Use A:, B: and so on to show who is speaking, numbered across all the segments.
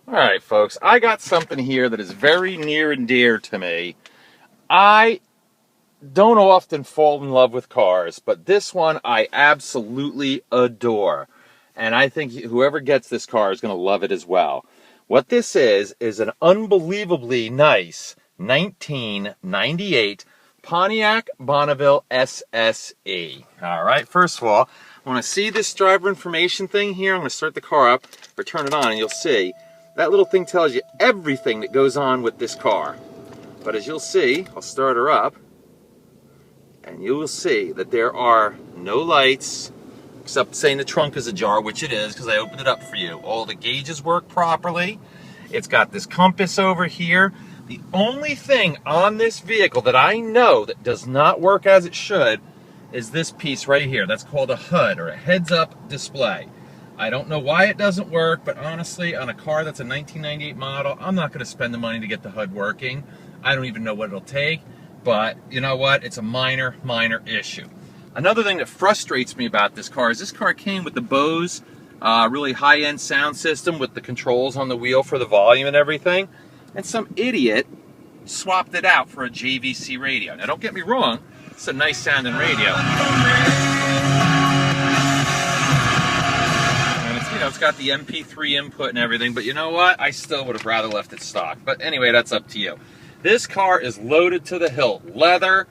A: All right, folks, I got something here that is very near and dear to me. I don't often fall in love with cars, but this one I absolutely adore. And I think whoever gets this car is going to love it as well. What this is an unbelievably nice 1998 Pontiac Bonneville SSE. All right, first of all, I want to see this driver information thing here. I'm going to start the car up or turn it on, and you'll see that little thing tells you everything that goes on with this car. But as you'll see, I'll start her up, and you will see that there are no lights, except saying the trunk is ajar, which it is because I opened it up for you. All the gauges work properly. It's got this compass over here. The only thing on this vehicle that I know that does not work as it should is this piece right here. That's called a HUD, or a heads-up display. I don't know why it doesn't work, but honestly, on a car that's a 1998 model, I'm not going to spend the money to get the HUD working. I don't even know what it'll take, but you know what? It's a minor issue. Another thing that frustrates me about this car is this car came with the Bose really high-end sound system with the controls on the wheel for the volume and everything, and some idiot swapped it out for a JVC radio. Now, don't get me wrong, it's a nice sounding radio. It's got the MP3 input and everything, but you know what? I still would have rather left it stock. But anyway, that's up to you. This car is loaded to the hilt. Leather,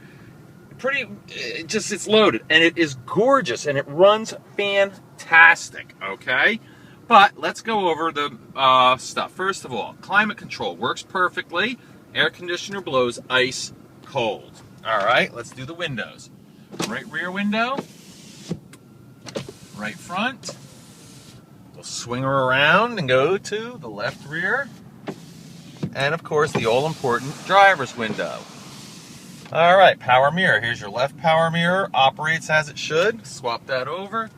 A: it's loaded. And it is gorgeous, and it runs fantastic, okay? But let's go over the stuff. First of all, climate control works perfectly. Air conditioner blows ice cold. All right, let's do the windows. Right rear window, right front. We'll swing her around and go to the left rear. And of course, the all-important driver's window. All right, power mirror. Here's your left power mirror. Operates as it should. Swap that over.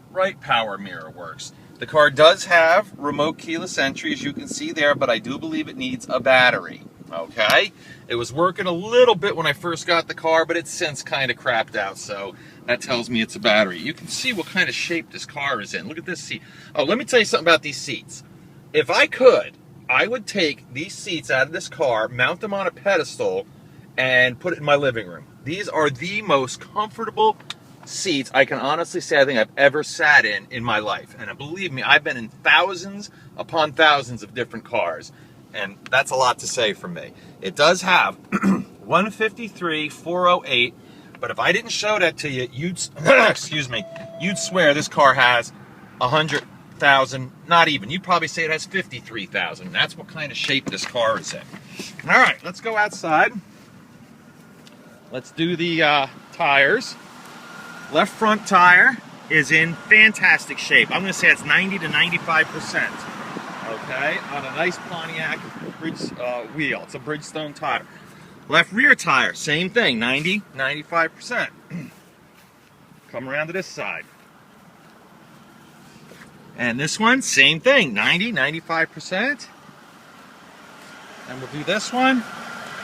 A: Right power mirror works. The car does have remote keyless entry, as you can see there, but I do believe it needs a battery. Okay? It was working a little bit when I first got the car, but it's since kind of crapped out, so that tells me it's a battery. You can see what kind of shape this car is in. Look at this seat. Oh, let me tell you something about these seats. If I could, I would take these seats out of this car, mount them on a pedestal, and put it in my living room. These are the most comfortable seats I can honestly say I think I've ever sat in my life. And believe me, I've been in thousands upon thousands of different cars. And that's a lot to say for me. It does have 153, 408, but if I didn't show that to you, you'd excuse me, you'd swear this car has 100,000, not even. You'd probably say it has 53,000. That's what kind of shape this car is in. All right, let's go outside. Let's do the tires. Left front tire is in fantastic shape. I'm going to say it's 90 to 95%. Okay, on a nice Pontiac bridge wheel. It's a Bridgestone tire. Left rear tire, same thing, 90, 95%. Come around to this side. And this one, same thing, 90, 95%. And we'll do this one.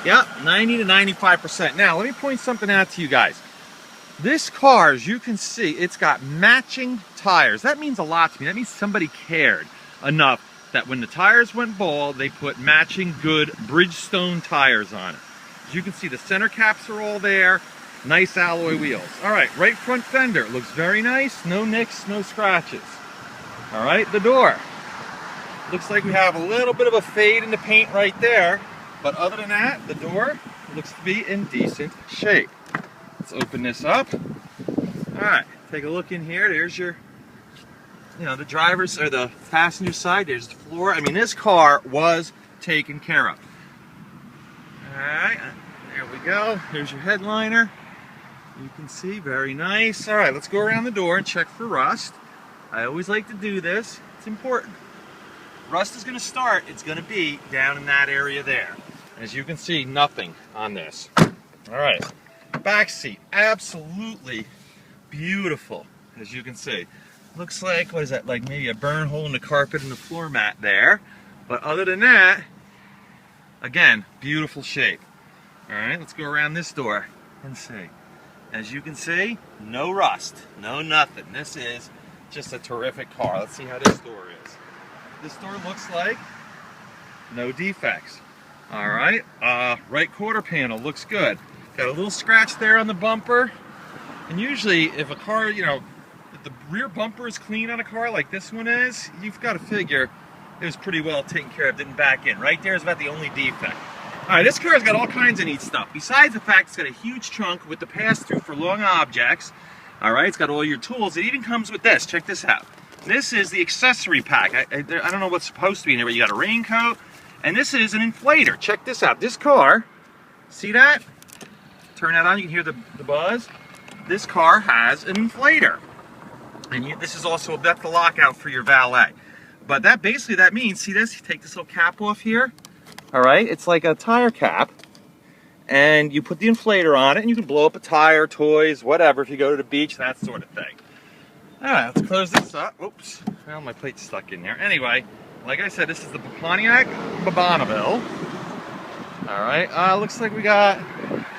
A: Yep, 90 to 95%. Now, let me point something out to you guys. This car, as you can see, it's got matching tires. That means a lot to me. That means somebody cared enough that when the tires went bald, they put matching good Bridgestone tires on it. As you can see, the center caps are all there. Nice alloy wheels. All right, right front fender looks very nice. No nicks, no scratches. All right, the door. Looks like we have a little bit of a fade in the paint right there. But other than that, the door looks to be in decent shape. Let's open this up. All right, take a look in here. There's your the driver's or the passenger side. There's the floor. I mean, this car was taken care of. All right, there we go. There's your headliner. You can see, very nice. All right, let's go around the door and check for rust. I always like to do this. It's important. Rust is going to start. It's going to be down in that area there. As you can see, nothing on this. All right, back seat, absolutely beautiful. As you can see. Looks like, what is that, like maybe a burn hole in the carpet and the floor mat there. But other than that, again, beautiful shape. All right, let's go around this door and see. As you can see, no rust, no nothing. This is just a terrific car. Let's see how this door is. This door looks like no defects. All right, right quarter panel looks good. Got a little scratch there on the bumper. And usually if a car, you know, if the rear bumper is clean on a car like this one is, you've got to figure it was pretty well taken care of, didn't back in. Right there is about the only defect. All right, this car's got all kinds of neat stuff. Besides the fact it's got a huge trunk with the pass-through for long objects, all right, it's got all your tools. It even comes with this. Check this out. This is the accessory pack. I don't know what's supposed to be in there, but you got a raincoat, and this is an inflator. Check this out. This car, see that? Turn that on, you can hear the buzz. This car has an inflator. And this is also, that's the lockout for your valet. But that basically, that means, see this? You take this little cap off here. All right, it's like a tire cap. And you put the inflator on it, and you can blow up a tire, toys, whatever, if you go to the beach, that sort of thing. All right, let's close this up. Oops, well, my plate's stuck in there. Anyway, like I said, this is the Pontiac Bonneville. All right, looks like we got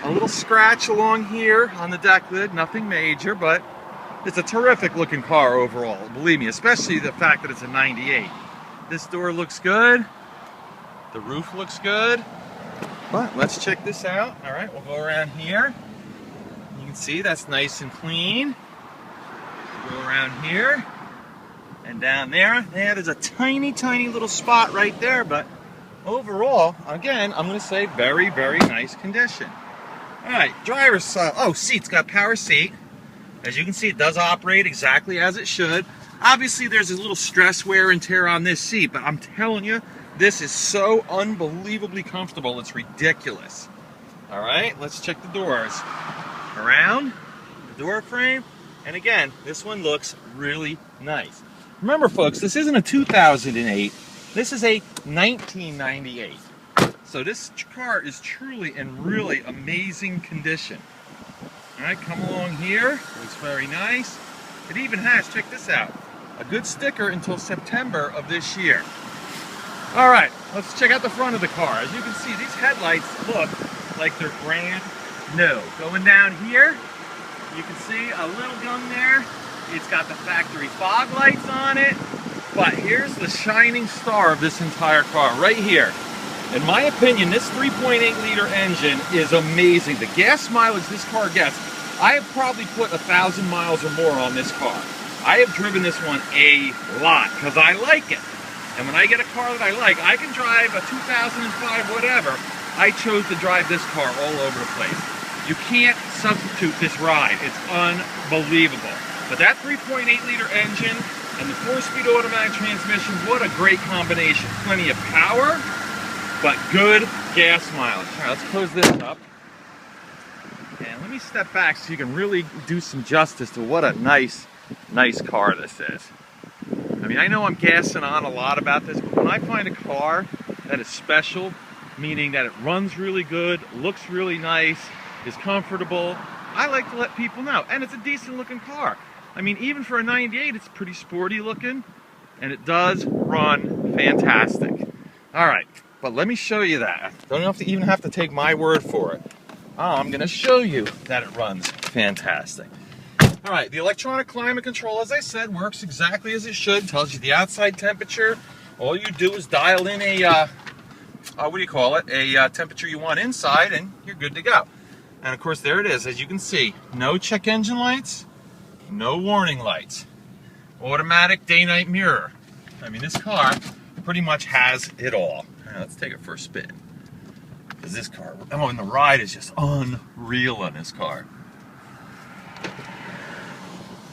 A: a little scratch along here on the deck lid, nothing major, but it's a terrific looking car overall, believe me, especially the fact that it's a 98. This door looks good, the roof looks good, but let's check this out. All right, we'll go around here. You can see that's nice and clean. Go around here and down there. There's a tiny, tiny little spot right there, but overall, again, I'm going to say very, very nice condition. All right, driver's side. Oh, seat's got power seat. As you can see, it does operate exactly as it should. Obviously, there's a little stress wear and tear on this seat, but I'm telling you, this is so unbelievably comfortable, it's ridiculous. All right, let's check the doors. Around, the door frame, and again, this one looks really nice. Remember, folks, this isn't a 2008. This is a 1998. So this car is truly in really amazing condition. All right, come along here. Looks very nice. It even has, check this out, a good sticker until September of this year. All right, let's check out the front of the car. As you can see, these headlights look like they're brand new. Going down here, you can see a little gun there. It's got the factory fog lights on it. But here's the shining star of this entire car, right here. In my opinion, this 3.8 liter engine is amazing. The gas mileage this car gets, I have probably put 1,000 miles or more on this car. I have driven this one a lot because I like it. And when I get a car that I like, I can drive a 2005 whatever. I chose to drive this car all over the place. You can't substitute this ride. It's unbelievable. But that 3.8 liter engine and the 4-speed automatic transmission, what a great combination. Plenty of power, but good gas mileage. All right, let's close this up. And let me step back so you can really do some justice to what a nice car this is. I mean, I know I'm gassing on a lot about this, but when I find a car that is special, meaning that it runs really good, looks really nice, is comfortable, I like to let people know. And it's a decent looking car. I mean, even for a 98, it's pretty sporty looking, and it does run fantastic. All right, but let me show you that. Don't even have to take my word for it. I'm going to show you that it runs fantastic. All right, the electronic climate control, as I said, works exactly as it should. Tells you the outside temperature. All you do is dial in a, a temperature you want inside, and you're good to go. And of course, there it is. As you can see, no check engine lights, no warning lights, automatic day-night mirror. I mean, this car pretty much has it all. All right, let's take it for a spin. Because this car, and the ride is just unreal on this car.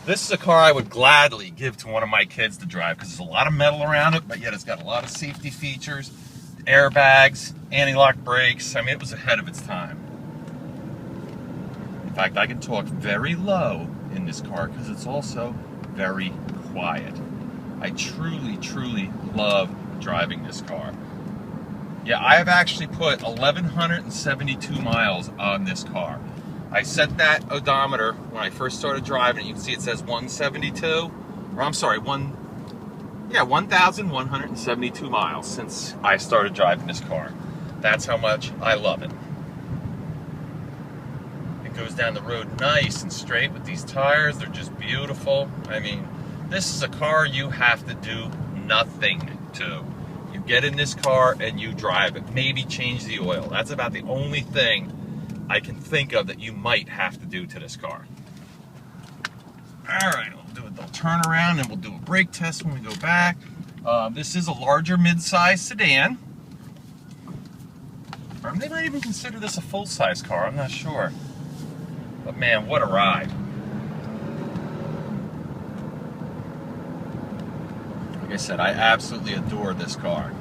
A: This is a car I would gladly give to one of my kids to drive because there's a lot of metal around it, but yet it's got a lot of safety features, airbags, anti-lock brakes. I mean, it was ahead of its time. In fact, I can talk very low in this car because it's also very quiet. I truly, truly love driving this car. Yeah, I have actually put 1,172 miles on this car. I set that odometer when I first started driving it. You can see it says 172, or I'm sorry, 1,172 miles since I started driving this car. That's how much I love it. It goes down the road nice and straight with these tires. They're just beautiful. I mean, this is a car you have to do nothing to. You get in this car and you drive it. Maybe change the oil. That's about the only thing I can think of that you might have to do to this car. All right, we'll turn around and we'll do a brake test when we go back. This is a larger mid-size sedan. Or they might even consider this a full-size car, I'm not sure. But man, what a ride. Like I said, I absolutely adore this car.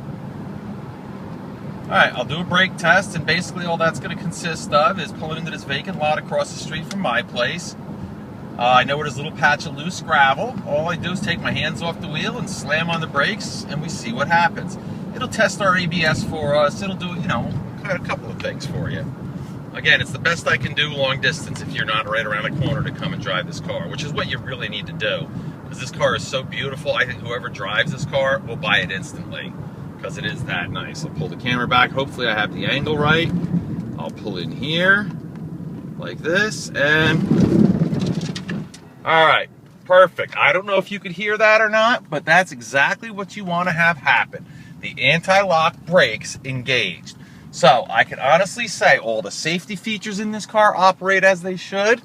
A: Alright, I'll do a brake test, and basically all that's going to consist of is pulling into this vacant lot across the street from my place. I know where there's a little patch of loose gravel. All I do is take my hands off the wheel and slam on the brakes, and we see what happens. It'll test our ABS for us. It'll do, you know, a couple of things for you. Again, it's the best I can do long distance if you're not right around the corner to come and drive this car, which is what you really need to do. Because this car is so beautiful, I think whoever drives this car will buy it instantly. Because it is that nice. I'll pull the camera back. Hopefully I have the angle right. I'll pull in here like this, and all right, perfect. I don't know if you could hear that or not, but that's exactly what you want to have happen. The anti-lock brakes engaged. So I can honestly say all the safety features in this car operate as they should,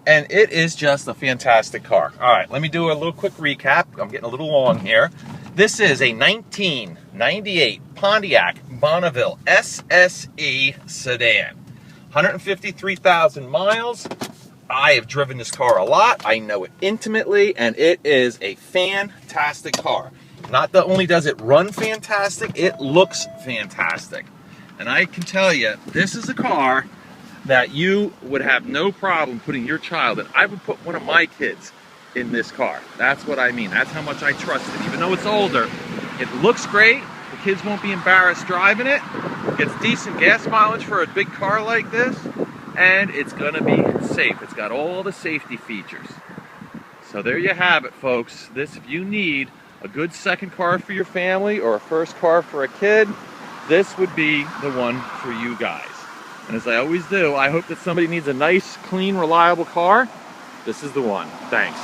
A: and it is just a fantastic car. All right, let me do a little quick recap. I'm getting a little long here. This is a 1998 Pontiac Bonneville SSE sedan. 153,000 miles. I have driven this car a lot. I know it intimately, and it is a fantastic car. Not only does it run fantastic, it looks fantastic. And I can tell you, this is a car that you would have no problem putting your child in. I would put one of my kids in this car. That's what I mean. That's how much I trust it. Even though it's older, it looks great. The kids won't be embarrassed driving it. Gets decent gas mileage for a big car like this. And it's going to be safe. It's got all the safety features. So there you have it, folks. This, if you need a good second car for your family or a first car for a kid, this would be the one for you guys. And as I always do, I hope that somebody needs a nice, clean, reliable car. This is the one. Thanks.